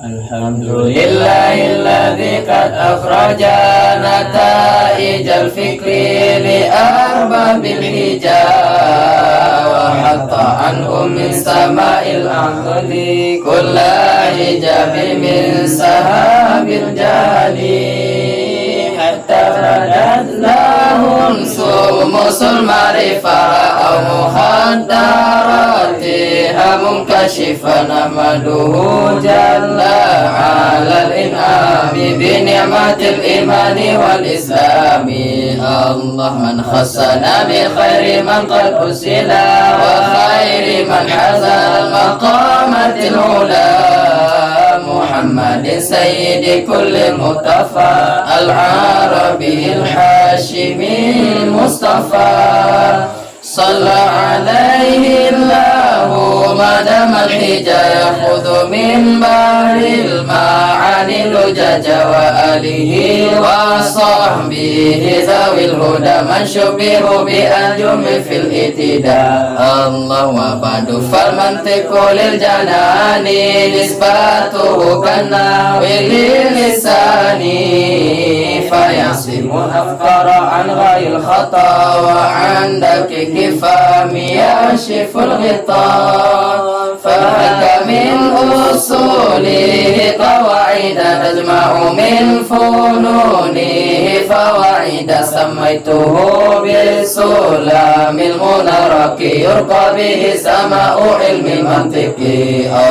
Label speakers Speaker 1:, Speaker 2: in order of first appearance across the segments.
Speaker 1: الحمد لله الذي قد أخرج نتائج الفكر لأرباب الحجاب وحط عنهم من سماء العقل كل حجاب من سحاب الجهل حتى بدت لهم سمس المعرفة أو مخدراتها منكشفا نحمده جل على الإنعام بنعمة الإيمان والإسلام الله من خصنا بخير من قد أرسل وخير من حزى مقامة العلا محمد سيد كل مصطفى العربي الحاشمي المصطفى صلى عليه الله ما دام الحجا يأخذ من بحر المعاني لجج وآله وصحبه ذوي الهدى من شبه بأنجم في الاتداء الله وبعد فالمنطق للجنان نسبته كالناوي للسان فيعصم الأفكار عن غير الخطأ وعندك كفام يشف الغطاء فهك من أصوله قواعد تجمع من فنونه فواعد سميته بالسلام المنرك يرقى به سماء علم المنطق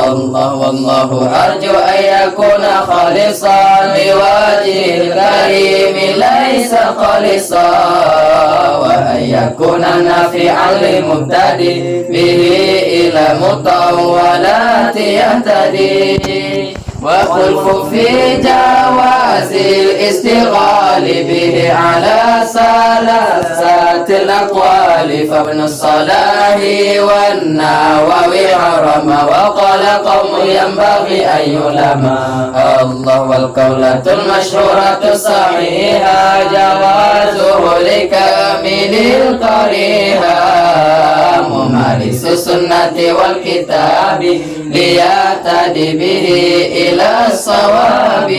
Speaker 1: الله والله أرجو أن يكون خالصا لوجه الكريم ليس خالصا وأن يكون نافعا للمبتدئ به إلى مطولات يهتدي وخلف في جواز الاستغلال به على ثلاثة الأقوال فابن الصلاح والنووي حرم وقال قوم ينبغي أن يلام الله والقولة المشهورة الصحيحة جوازه لكامل القريها ممارس السنة والكتاب ليهتدي به إلى الصواب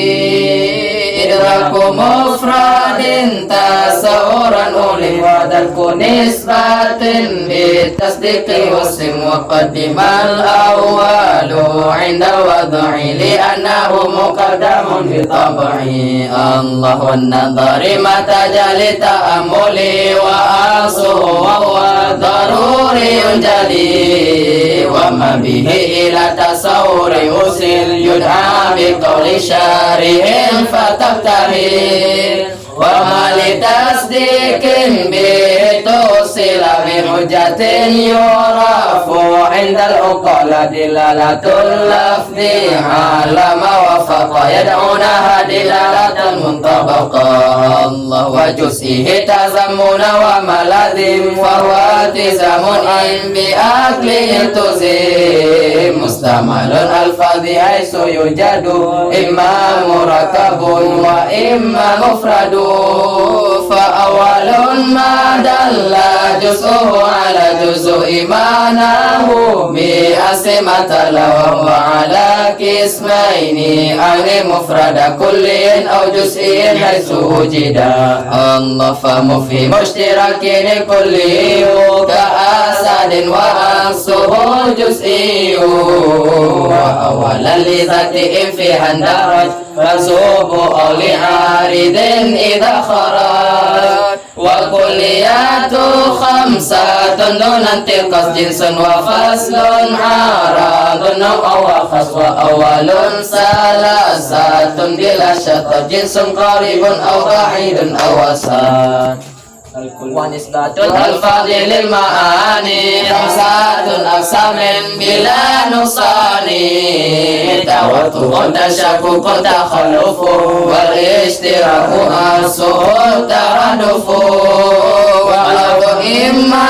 Speaker 1: إدراك مفرد تسورا أولي ودرك نسبة بالتصديق والسم وقدم الأول عند الوضع لأنه مقدم بطبع الله والنظر متى جل تأملي وأصله وهو ضروري جلي وما به إلى تصور أسر يدعى بقول شارع فتبتهل وما لتصديق به توصل بحجة يعرف عند العقل دلالة اللفظ على ما وفق يدعونها دلالة منطبقة الله وجزئه تزمن وملازم فهو التزام إن بأكل التزم مستعمل الألفاظ حيث يوجد إما مركب وإما مفرد فأول ما دل جزءه على جزء معناه بأسمة وهو على قسمين أن مفرد كل أو جزء حيث وجد الله فهم في مشترك كل كأسد وأنصه جزئي وأولا لذات فيها اندرج فسوب أو لعارض إذا خرج والكليات خمسة دون انتقاص جنس وفصل عارض أو خص وأول ثلاثة بلا شط جنس قريب أو بعيد أو وسط ونسبة الألفاظ للمعاني خمسة أقسام بلا نقصان تواتر تشابك تخلف والاشتراك أصل الترادف ولو إما